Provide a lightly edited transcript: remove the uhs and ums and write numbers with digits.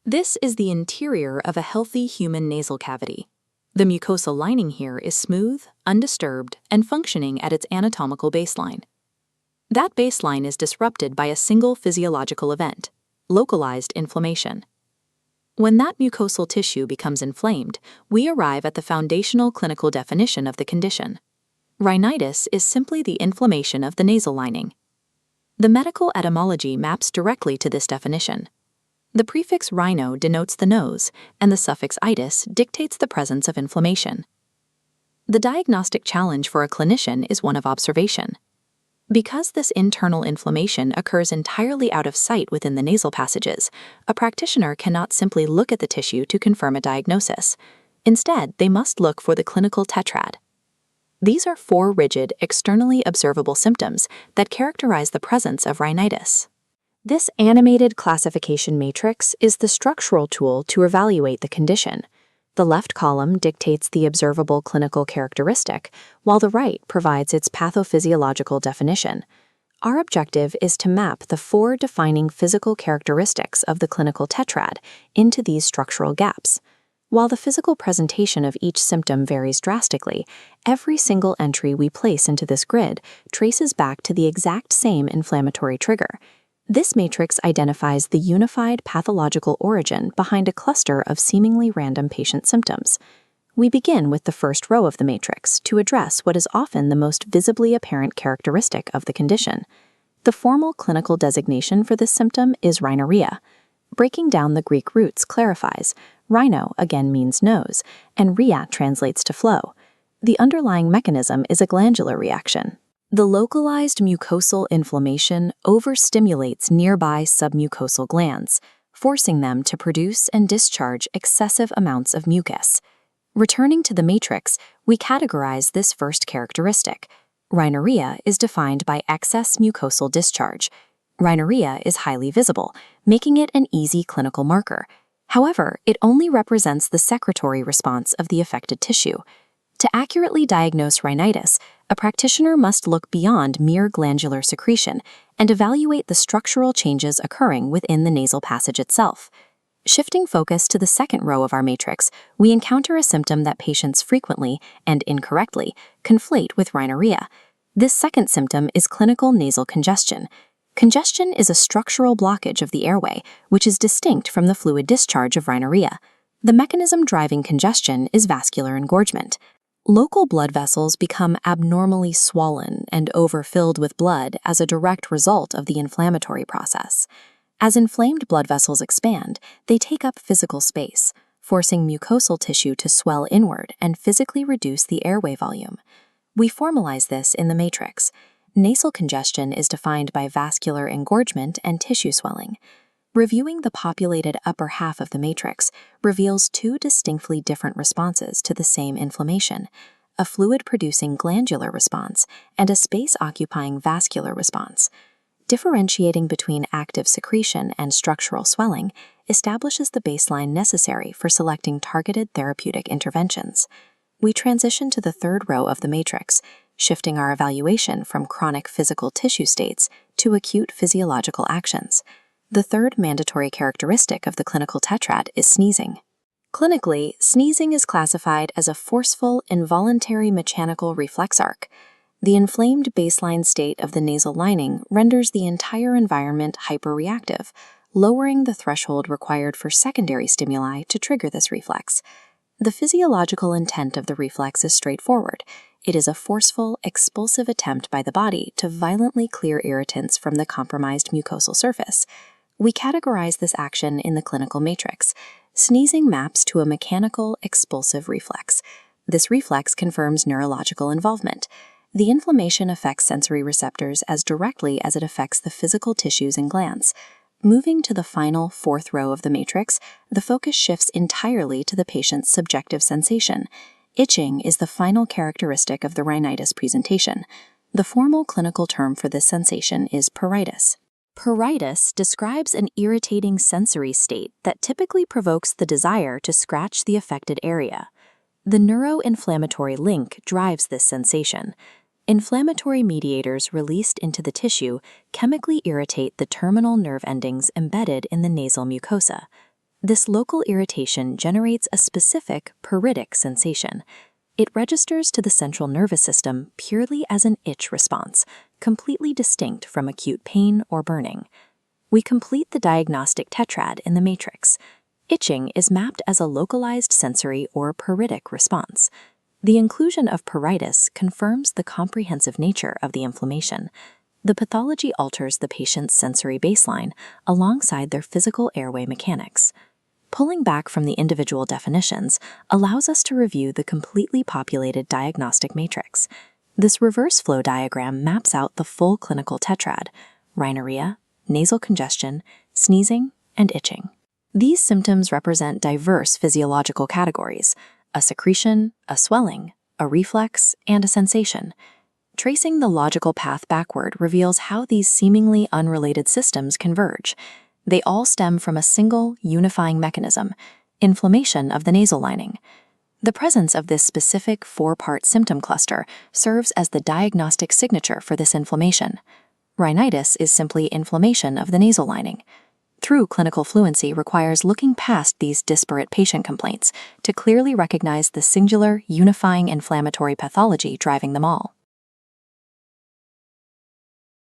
This is the interior of a healthy human nasal cavity. The mucosal lining here is smooth, undisturbed, and functioning at its anatomical baseline. That baseline is disrupted by a single physiological event, localized inflammation. When that mucosal tissue becomes inflamed, we arrive at the foundational clinical definition of the condition. Rhinitis is simply the inflammation of the nasal lining. The medical etymology maps directly to this definition. The prefix rhino denotes the nose, and the suffix itis dictates the presence of inflammation. The diagnostic challenge for a clinician is one of observation. Because this internal inflammation occurs entirely out of sight within the nasal passages, a practitioner cannot simply look at the tissue to confirm a diagnosis. Instead, they must look for the clinical tetrad. These are 4 rigid, externally observable symptoms that characterize the presence of rhinitis. This animated classification matrix is the structural tool to evaluate the condition. The left column dictates the observable clinical characteristic, while the right provides its pathophysiological definition. Our objective is to map the 4 defining physical characteristics of the clinical tetrad into these structural gaps. While the physical presentation of each symptom varies drastically, every single entry we place into this grid traces back to the exact same inflammatory trigger. This matrix identifies the unified pathological origin behind a cluster of seemingly random patient symptoms. We begin with the first row of the matrix to address what is often the most visibly apparent characteristic of the condition. The formal clinical designation for this symptom is rhinorrhea. Breaking down the Greek roots clarifies, rhino again means nose, and rhea translates to flow. The underlying mechanism is a glandular reaction. The localized mucosal inflammation overstimulates nearby submucosal glands, forcing them to produce and discharge excessive amounts of mucus. Returning to the matrix, we categorize this first characteristic. Rhinorrhea is defined by excess mucosal discharge. Rhinorrhea is highly visible, making it an easy clinical marker. However, it only represents the secretory response of the affected tissue. To accurately diagnose rhinitis, a practitioner must look beyond mere glandular secretion and evaluate the structural changes occurring within the nasal passage itself. Shifting focus to the second row of our matrix, we encounter a symptom that patients frequently and incorrectly conflate with rhinorrhea. This second symptom is clinical nasal congestion. Congestion is a structural blockage of the airway, which is distinct from the fluid discharge of rhinorrhea. The mechanism driving congestion is vascular engorgement. Local blood vessels become abnormally swollen and overfilled with blood as a direct result of the inflammatory process. As inflamed blood vessels expand, they take up physical space, forcing mucosal tissue to swell inward and physically reduce the airway volume. We formalize this in the matrix. Nasal congestion is defined by vascular engorgement and tissue swelling. Reviewing the populated upper half of the matrix reveals 2 distinctly different responses to the same inflammation, a fluid-producing glandular response and a space-occupying vascular response. Differentiating between active secretion and structural swelling establishes the baseline necessary for selecting targeted therapeutic interventions. We transition to the third row of the matrix, shifting our evaluation from chronic physical tissue states to acute physiological actions. The third mandatory characteristic of the clinical tetrad is sneezing. Clinically, sneezing is classified as a forceful, involuntary mechanical reflex arc. The inflamed baseline state of the nasal lining renders the entire environment hyperreactive, lowering the threshold required for secondary stimuli to trigger this reflex. The physiological intent of the reflex is straightforward. It is a forceful, expulsive attempt by the body to violently clear irritants from the compromised mucosal surface. We categorize this action in the clinical matrix. Sneezing maps to a mechanical, expulsive reflex. This reflex confirms neurological involvement. The inflammation affects sensory receptors as directly as it affects the physical tissues and glands. Moving to the final 4th row of the matrix, the focus shifts entirely to the patient's subjective sensation. Itching is the final characteristic of the rhinitis presentation. The formal clinical term for this sensation is pruritus. Pruritus describes an irritating sensory state that typically provokes the desire to scratch the affected area. The neuroinflammatory link drives this sensation. Inflammatory mediators released into the tissue chemically irritate the terminal nerve endings embedded in the nasal mucosa. This local irritation generates a specific pruritic sensation. It registers to the central nervous system purely as an itch response, completely distinct from acute pain or burning. We complete the diagnostic tetrad in the matrix. Itching is mapped as a localized sensory or pruritic response. The inclusion of pruritus confirms the comprehensive nature of the inflammation. The pathology alters the patient's sensory baseline alongside their physical airway mechanics. Pulling back from the individual definitions allows us to review the completely populated diagnostic matrix. This reverse flow diagram maps out the full clinical tetrad: rhinorrhea, nasal congestion, sneezing, and itching. These symptoms represent diverse physiological categories: a secretion, a swelling, a reflex, and a sensation. Tracing the logical path backward reveals how these seemingly unrelated systems converge. They all stem from a single, unifying mechanism: inflammation of the nasal lining. The presence of this specific four-part symptom cluster serves as the diagnostic signature for this inflammation. Rhinitis is simply inflammation of the nasal lining. True clinical fluency requires looking past these disparate patient complaints to clearly recognize the singular, unifying inflammatory pathology driving them all.